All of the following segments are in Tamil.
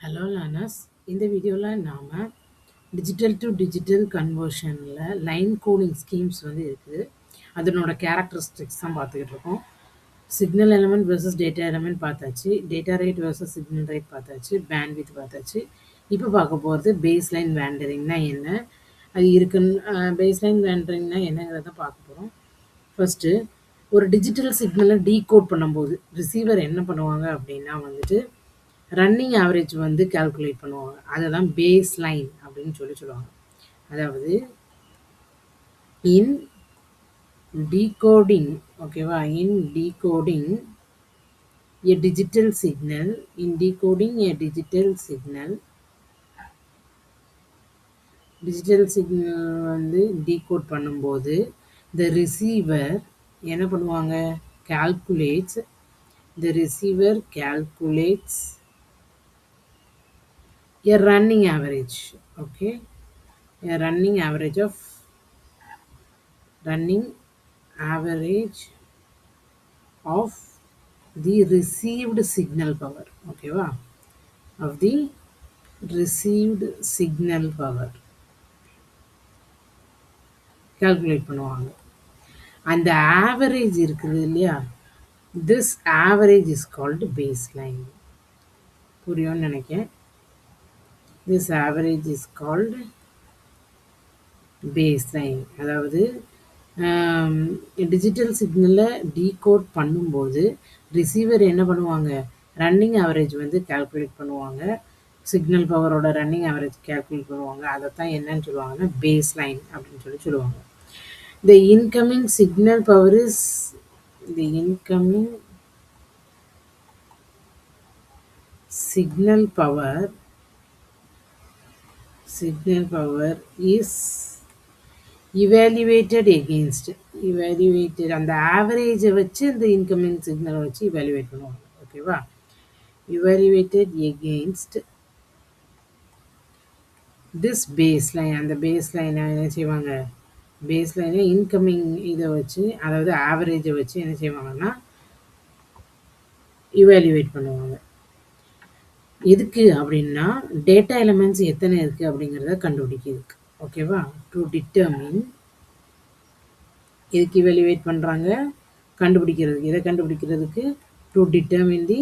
ஹலோ லேர்னர்ஸ், இந்த வீடியோவில் நாம் டிஜிட்டல் டு டிஜிட்டல் கன்வர்ஷனில் லைன் கோடிங் ஸ்கீம்ஸ் இருக்குது. அதனோட கேரக்டரிஸ்டிக்ஸ் தான் பார்த்துக்கிட்டு இருக்கோம். Signal element versus data element பார்த்தாச்சு, data rate versus signal rate பார்த்தாச்சு, பேண்ட்வித் பார்த்தாச்சு. இப்போ பார்க்க போகிறது பேஸ் லைன் வேண்டரிங்னா என்ன, அது இருக்குன்னு பேஸ் லைன் வேண்டரிங்னா என்னங்கிறத பார்க்க போகிறோம். ஃபஸ்ட்டு ஒரு டிஜிட்டல் சிக்னலை டீகோட் பண்ணும்போது ரிசீவர் என்ன பண்ணுவாங்க அப்படின்னா ரன்னிங் ஆவரேஜ் கால்குலேட் பண்ணுவாங்க. அததான் பேஸ் லைன் அப்படின்னு சொல்லுவாங்க. அதாவது இன் டீகோடிங், ஓகேவா, in decoding a digital signal, in decoding a digital signal decode பண்ணும்போது the receiver என்ன பண்ணுவாங்க, calculates a running average, okay, a running average of the received signal power, okay va, of the received signal power calculate பண்ணுவாங்க. அந்த ஆவரேஜ் இருக்குது இல்லையா, this average is called baseline. புரியும்னு நினைக்கிறேன். this average is called baseline. அதாவது டிஜிட்டல் சிக்னலை டீகோட் பண்ணும்போது ரிசீவர் என்ன பண்ணுவாங்க, ரன்னிங் ஆவரேஜ் கால்குலேட் பண்ணுவாங்க, சிக்னல் பவரோட ரன்னிங் ஆவரேஜ் கால்குலேட் பண்ணுவாங்க. அதைத்தான் என்னன்னு சொல்லுவாங்கன்னா பேஸ் லைன் அப்படின்னு சொல்லுவாங்க. The incoming signal power is evaluated அந்த ஆவரேஜை வச்சு இந்த இன்கமிங் சிக்னலை வச்சு இவாலுவேட் பண்ணுவாங்க. ஓகேவா, evaluated against this baseline. அந்த பேஸ்லைனை என்ன செய்வாங்க, பேஸ்லைனை இன்கமிங் இதை வச்சு, அதாவது ஆவரேஜை வச்சு என்ன செய்வாங்கன்னா இவாலுவேட் பண்ணுவாங்க. எதுக்கு அப்படின்னா டேட்டா எலிமெண்ட்ஸ் எத்தனை இருக்குது அப்படிங்கிறத கண்டுபிடிக்கிறதுக்கு. ஓகேவா, டு டிட்டர்மின், எதுக்கு இவாலுவேட் பண்ணுறாங்க, கண்டுபிடிக்கிறதுக்கு. எதை கண்டுபிடிக்கிறதுக்கு, to determine the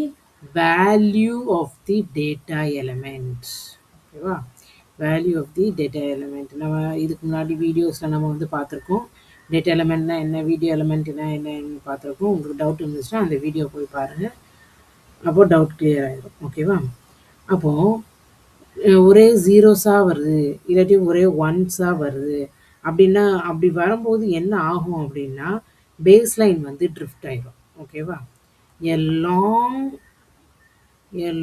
value of the data element. ஓகேவா, value of the data element. நம்ம இதுக்கு முன்னாடி வீடியோஸில் நம்ம பார்த்துருக்கோம். டேட்டா எலிமெண்ட்னா என்ன, வீடியோ எலிமெண்ட்னா என்னன்னு பார்த்துருக்கோம். உங்களுக்கு டவுட் இருந்துச்சுன்னா அந்த வீடியோ போய் பாருங்கள், அப்போது டவுட் கிளியர் ஆகிடும். ஓகேவா, அப்போது ஒரே ஜீரோஸாக வருது, இல்லாட்டி ஒரே ஒன்ஸாக வருது அப்படின்னா, அப்படி வரும்போது என்ன ஆகும் அப்படின்னா பேஸ் லைன் ட்ரிஃப்ட் ஆகிடும். ஓகேவா, a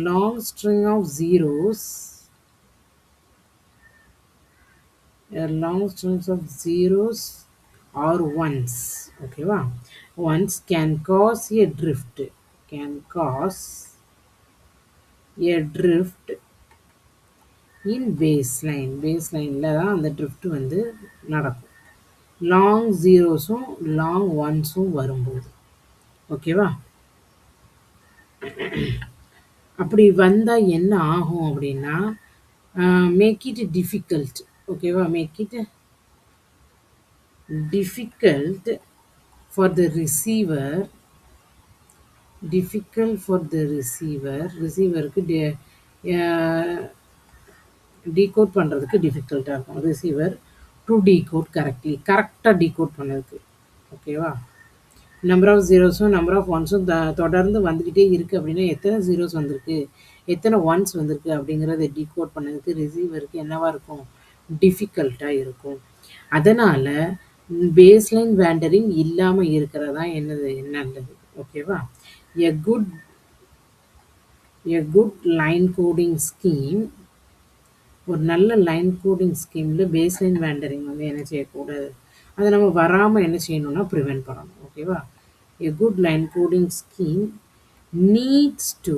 long string of zeros, or ones, ஓகேவா, ones can cause a drift, in baseline. பேஸ்லைனில் தான் அந்த ட்ரிஃப்ட் நடக்கும், லாங் ஜீரோஸும் லாங் ஒன்ஸும் வரும்போது. ஓகேவா, அப்படி வந்தால் என்ன ஆகும் அப்படின்னா மேக் இட் டிஃபிகல்ட். ஓகேவா, make it difficult for the receiver, ரிசீவருக்கு டீகோட் பண்ணுறதுக்கு டிஃபிகல்ட்டாக இருக்கும். ரிசீவர் டு டீகோட் கரெக்டாக டீகோட் பண்ணதுக்கு. ஓகேவா, நம்பர் ஆஃப் ஜீரோஸும் நம்பர் ஆஃப் ஒன்ஸும் தொடர்ந்து வந்துக்கிட்டே இருக்குது அப்படின்னா எத்தனை ஜீரோஸ் வந்திருக்கு, எத்தனை ஒன்ஸ் வந்திருக்கு அப்படிங்கிறத டீகோட் பண்ணதுக்கு ரிசீவருக்கு என்னவாக இருக்கும், டிஃபிகல்ட்டாக இருக்கும். அதனால் பேஸ்லைன் வேண்டரிங் இல்லாமல் இருக்கிறதா நல்லது. ஓகேவா, a good line coding scheme, ஒரு நல்ல லைன் கோடிங் ஸ்கீமில் பேஸ்லைன் வேண்டரிங் என்ன செய்யக்கூடாது, அதை நம்ம வராமல் என்ன செய்யணும்னா ப்ரிவென்ட் பண்ணணும். ஓகேவா, a good line coding scheme needs to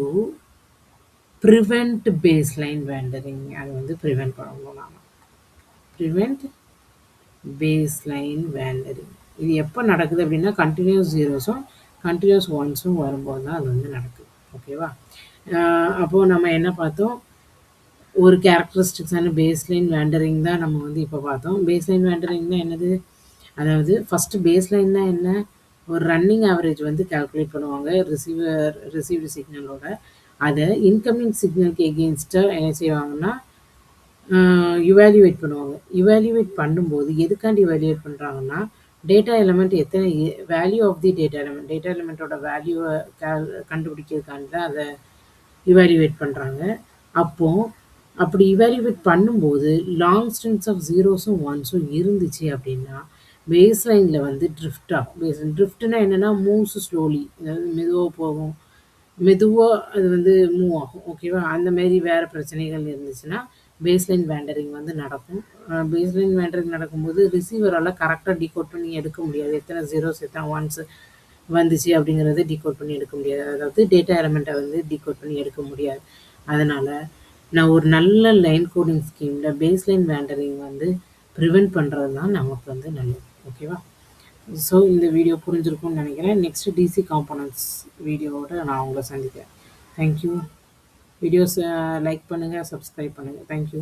prevent baseline vandering. அது ப்ரிவென்ட் பண்ணணும். நாம் ப்ரிவென்ட் பேஸ்லைன் வேண்டரிங். இது எப்போ நடக்குது அப்படின்னா கண்டினியூஸ் ஜீரோஸும் கண்டினியூஸ் ஒன்ஸும் வரும்போது தான் அது நடக்குது. ஓகேவா, அப்போது நம்ம என்ன பார்த்தோம், ஒரு கேரக்டரிஸ்டிக்ஸான பேஸ்லைன் வேண்டரிங் தான் நம்ம வந்து இப்போ பார்த்தோம். பேஸ்லைன் வேண்டரிங்னா என்னது? அதாவது ஃபர்ஸ்ட்டு பேஸ்லைன்னா என்ன? ஒரு ரன்னிங் ஆவரேஜ் வந்து கால்குலேட் பண்ணுவாங்க. ரிசீவ்டு சிக்னலோட. அத இன்கமிங் சிக்னலுக்கு எகெயின்ஸ்ட்டா என்ன செய்வாங்கன்னா, இவாலுவேட் பண்ணுவாங்க. இவாலுவேட் பண்ணும்போது எதுக்காண்டி இவாலுவேட் பண்றாங்கன்னா, டேட்டா எலிமெண்ட் எத்தனை value of the data element data எலிமெண்ட்டோட வேல்யூவ கண்டுபிடிக்கிறதுக்காண்டி தான் அத இவாலுவேட் பண்றாங்க. அப்போ அப்படி இவாலுவேட் பண்ணும்போது, லாங் ஸ்ட்ரிங்ஸ் ஆஃப் ஜீரோஸும், ஒன்ஸும் இருந்துச்சு அப்படின்னா, பேஸ் லைன்ல வந்து ட்ரிஃப்ட் ஆகும். ட்ரிஃப்ட்னா என்னன்னா, மூவ்ஸ் ஸ்லோலி. அதாவது மெதுவா போகும். மெதுவா அது வந்து மூவ் ஆகும். ஓகேவா? அந்த மாரி வேற பிரச்சனைகள் இருந்துச்சுன்னா, பேஸ்லைன் வேண்டரிங் வந்து நடக்கும். பேஸ்லைன் வேண்டரிங் நடக்கும்போது, ரிசீவரால கரெக்ட்டா டிகோட் பண்ணி எடுக்க முடியாது. எத்தன ஜீரோஸ், எத்தன ஒன்ஸ் வந்துச்சு அப்படிங்கிறத டிகோட் பண்ணி எடுக்க முடியாது. அதாவது டேட்டா எலிமெண்ட்ட வந்து டிகோட் பண்ணி எடுக்க முடியாது. அதனால, நான் ஒரு நல்ல லைன் கோடிங் ஸ்கீம்ல பேஸ்லைன் வேண்டரிங் வந்து பிரிவென்ட் பண்றது தான் நமக்கு வந்து நல்லது. ஓகேவா? ஸோ இந்த வீடியோ புரிஞ்சிருக்கும்னு நினைக்கிறேன். நெக்ஸ்ட் டிசி காம்போனன்ட்ஸ் வீடியோவோட நான் உங்கள சந்திக்கிறேன். Thank you. வீடியோஸ லைக் பண்ணுங்க, சப்ஸ்கிரைப் பண்ணுங்க. Thank you.